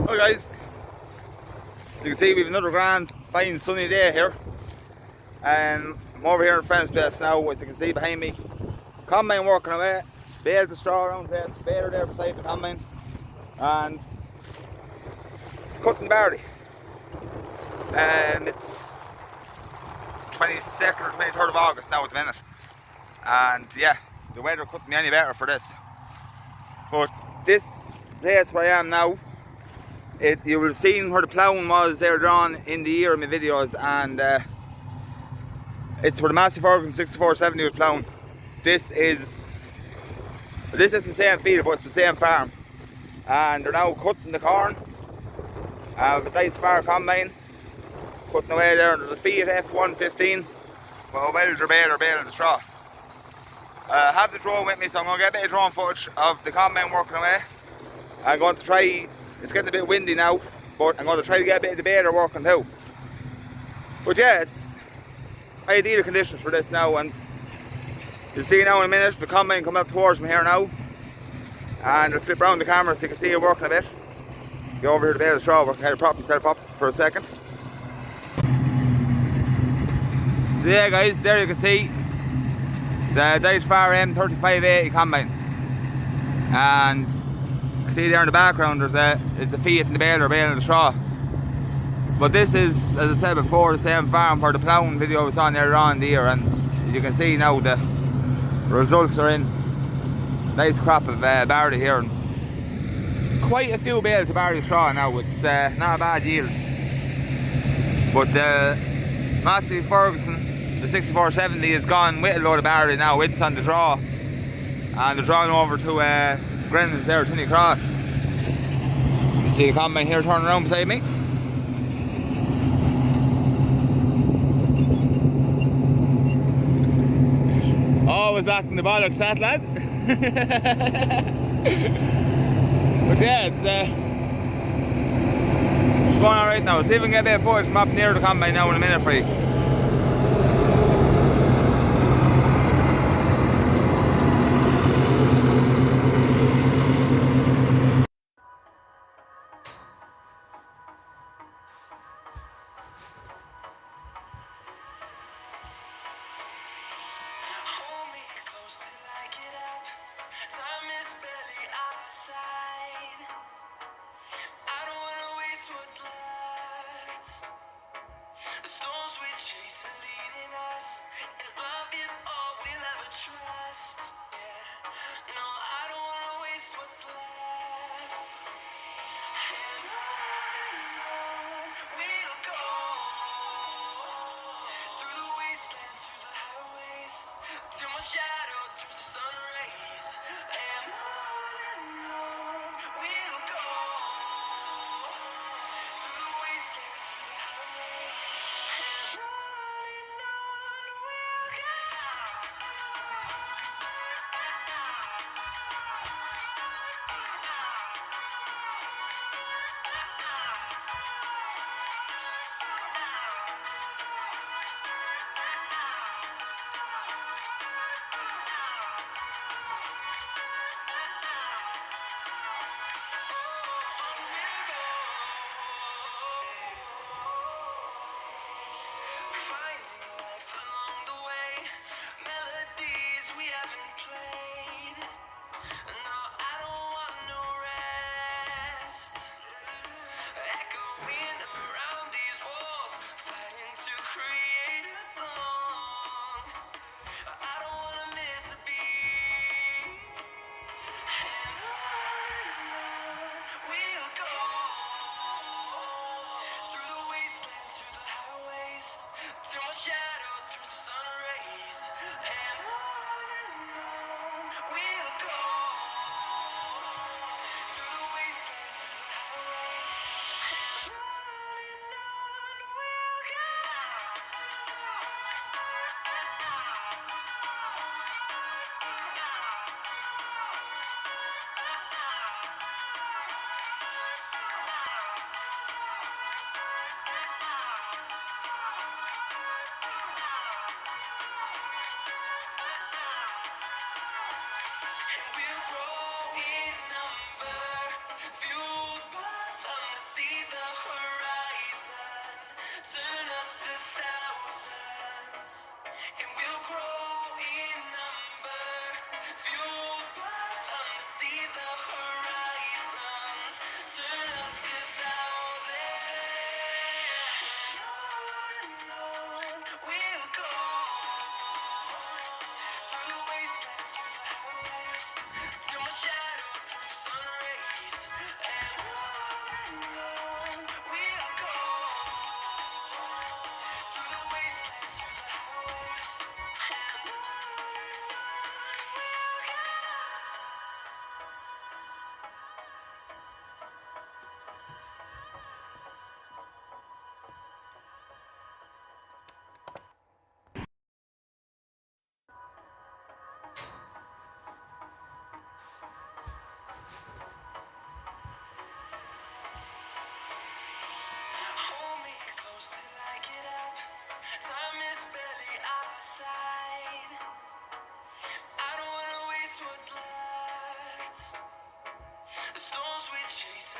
Hi guys, you can see we have another grand fine sunny day here, and I'm over here in a friend's place now. As you can see behind me, combine working away, bales of straw around the place, baler there beside the combine, and cutting barley. It's 22nd or 23rd of August now at the minute, and yeah, the weather couldn't be any better for this. But this place where I am now, you will have seen where the ploughing was earlier on in the year in my videos, and it's where the Massey Ferguson 6470 was ploughing. This isn't the same field, but it's the same farm, and they're now cutting the corn with a nice far combine, cutting away there under the Fiat F115. Well, welder baling the straw. I have the drone with me, so I'm going to get a bit of drone footage of the combine working away. I'm going to try, it's getting a bit windy now, but I'm going to try to get a bit of the baler working too. But yeah, it's ideal conditions for this now, and you'll see now in a minute the combine coming up towards me here now, and I'll flip around the camera so you can see it working a bit. Go over here to bale the straw, working how to prop myself up for a second. So yeah guys, there you can see the Dodge Far M3580 combine, and you can see there in the background is the Fiat and the baler baling the straw. But this is, as I said before, the same farm where the ploughing video was on earlier on in the year, and as you can see now the results are in. Nice crop of barley here, and quite a few bales of barley straw now. It's not a bad yield. But the Massey Ferguson, the 6470, is gone with a load of barley now. It's on the draw, and they're drawing over to Grennan's there, Tinney Cross. You see the combine here turning around beside me. Always acting the bollocks, that lad. But yeah, it's going alright now. Let's see if we can get a bit of footage from up near the combine now in a minute for you.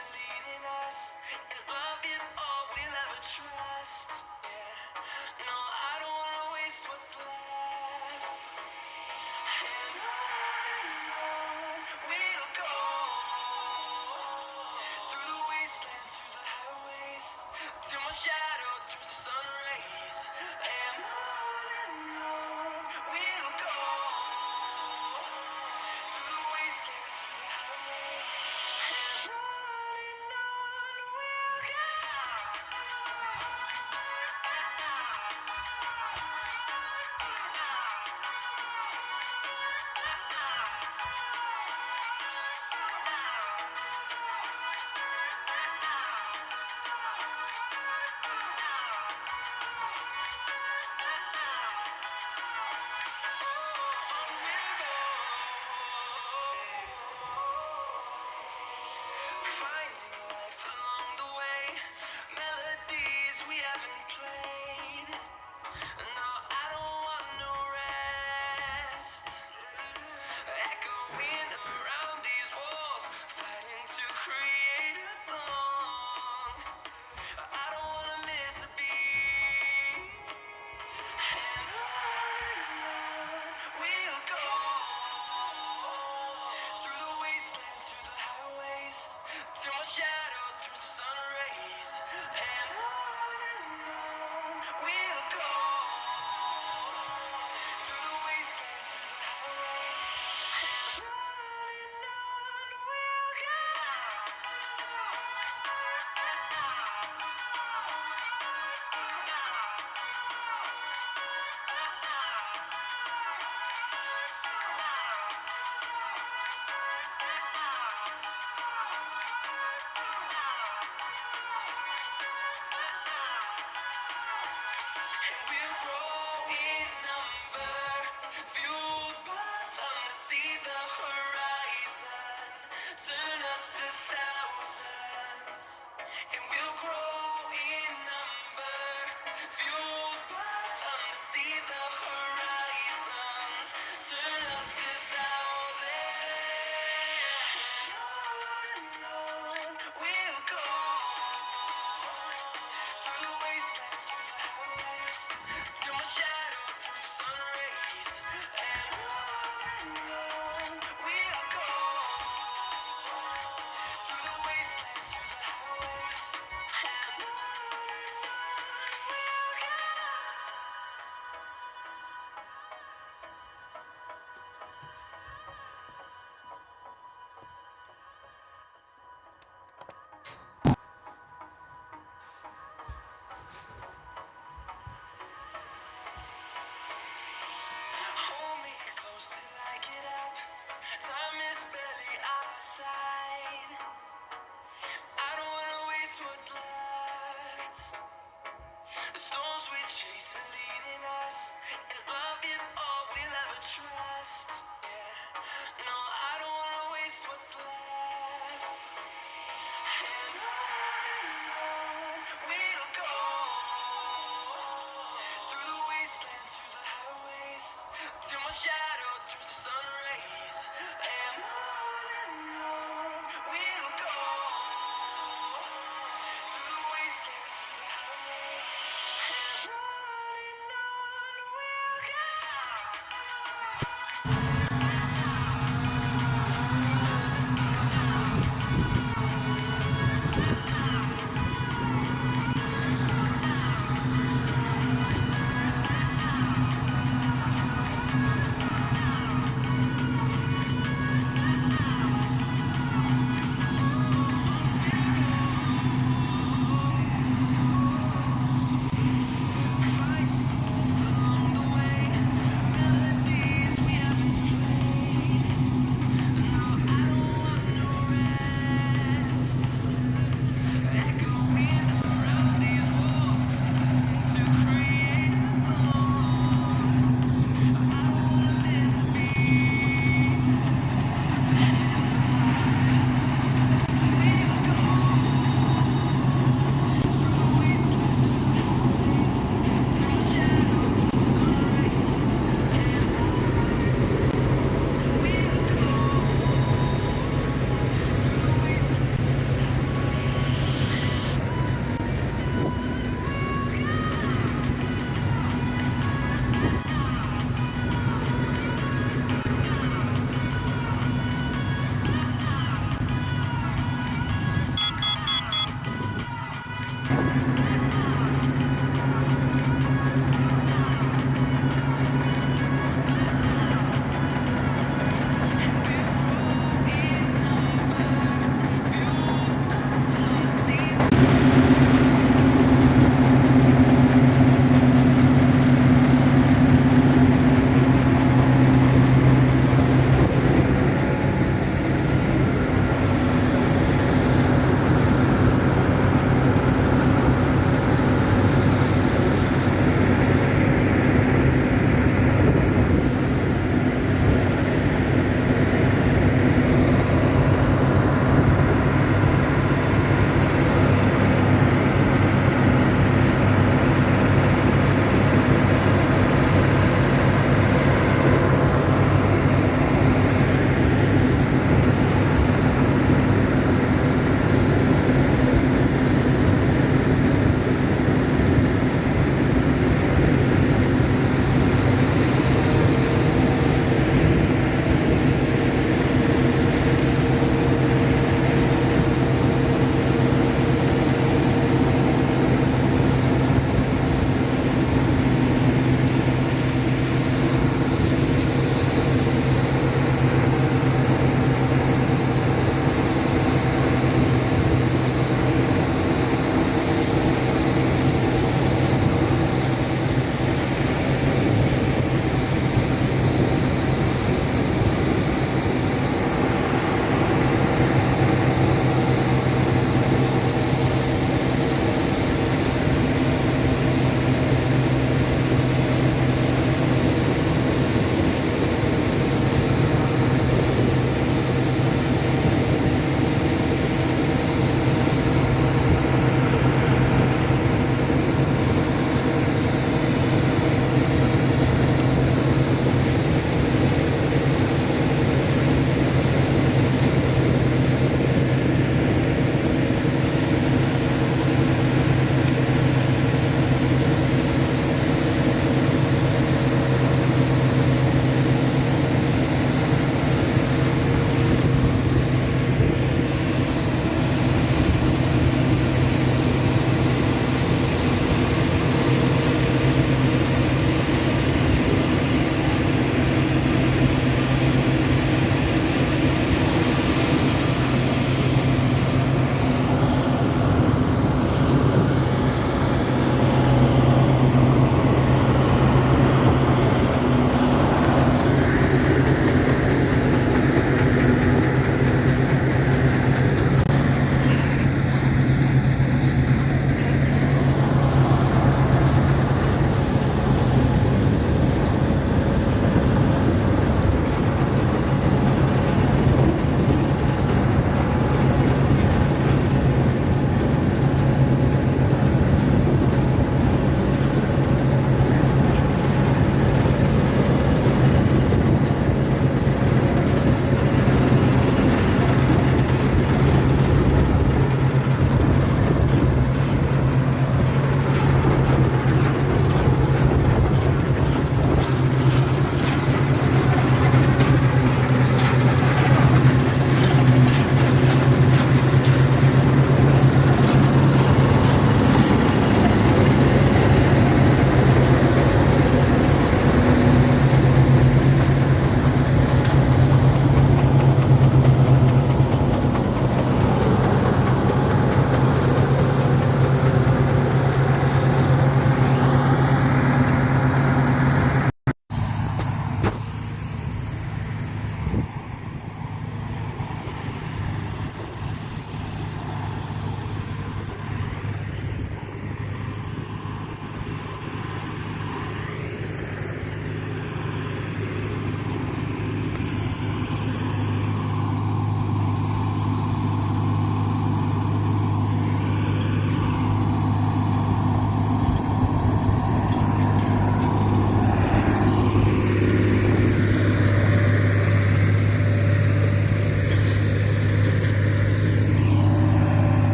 are leading us, and love is all we'll ever trust. Yeah. No, I don't wanna waste what's left. And on we'll go, through the wastelands, through the highways, till my shadow turns to sun rays. And on we'll go, through the wastelands, through the highways. And on we'll go.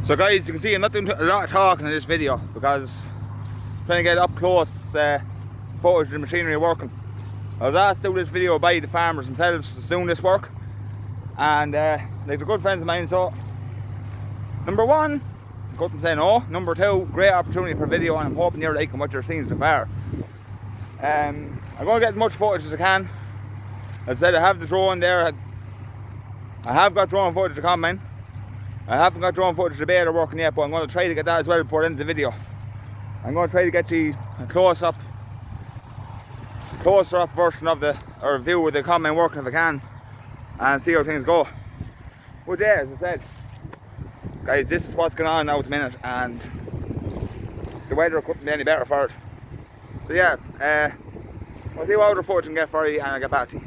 So guys, you can see I'm not doing a lot of talking in this video because I'm trying to get up close footage of the machinery working. I was asked to do this video by the farmers themselves doing this work, and like they're good friends of mine, so number one, couldn't say no. Number two, great opportunity for video, and I'm hoping you're liking what you're seeing so far. I'm going to get as much footage as I can. As I said, I have the drone there. I have got drone footage to come in. I haven't got drone footage of the bale working yet, but I'm going to try to get that as well before the end of the video. I'm going to try to get you a closer up version of the, or view of the combine working if I can, and see how things go. But yeah, as I said, guys, this is what's going on now at the minute, and the weather couldn't be any better for it. So yeah, I'll see what other footage I can get for you, and I'll get back to you.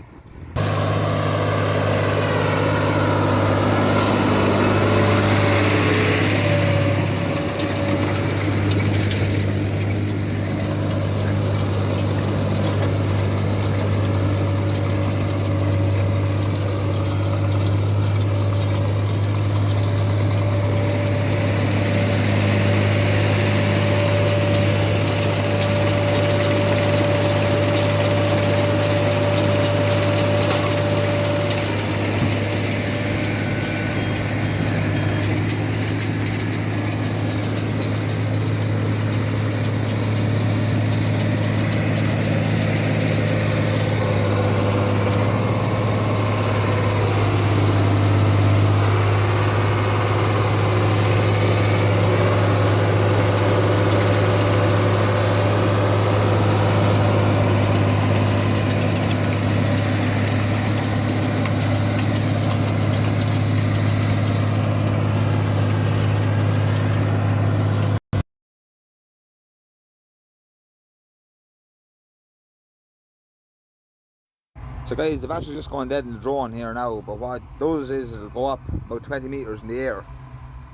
So guys, I've actually just gone dead in the drone here now, but what it does is it'll go up about 20 metres in the air,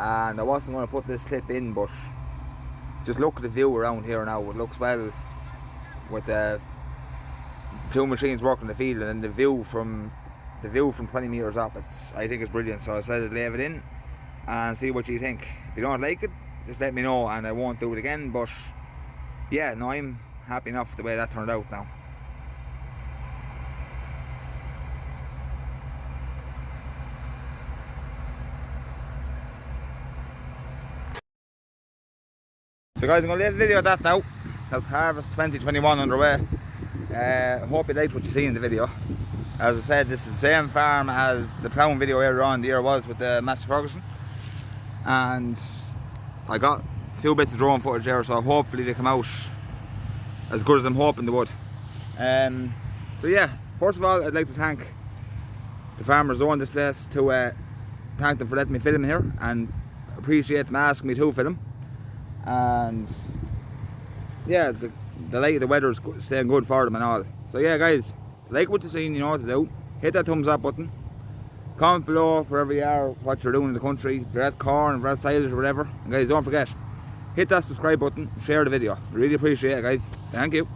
and I wasn't going to put this clip in, but just look at the view around here now. It looks well with the two machines working the field, and then the view from 20 metres up, I think it's brilliant. So I decided to leave it in and see what you think. If you don't like it, just let me know and I won't do it again, but yeah, no, I'm happy enough with the way that turned out now. So guys, I'm going to leave the video at that now. That's Harvest 2021 underway. I hope you liked what you see in the video. As I said, this is the same farm as the ploughing video earlier on the year was with the Master Ferguson. And I got a few bits of drone footage there, so hopefully they come out as good as I'm hoping they would. So yeah, first of all, I'd like to thank the farmers who own this place, to thank them for letting me film here, and appreciate them asking me to film. And yeah, the weather is staying good for them and all. So yeah guys, like what you're seeing, you know what to do. Hit that thumbs up button. Comment below wherever you are, what you're doing in the country, if you're at corn, if you're at silage or whatever. And guys, don't forget, hit that subscribe button, share the video. Really appreciate it guys. Thank you.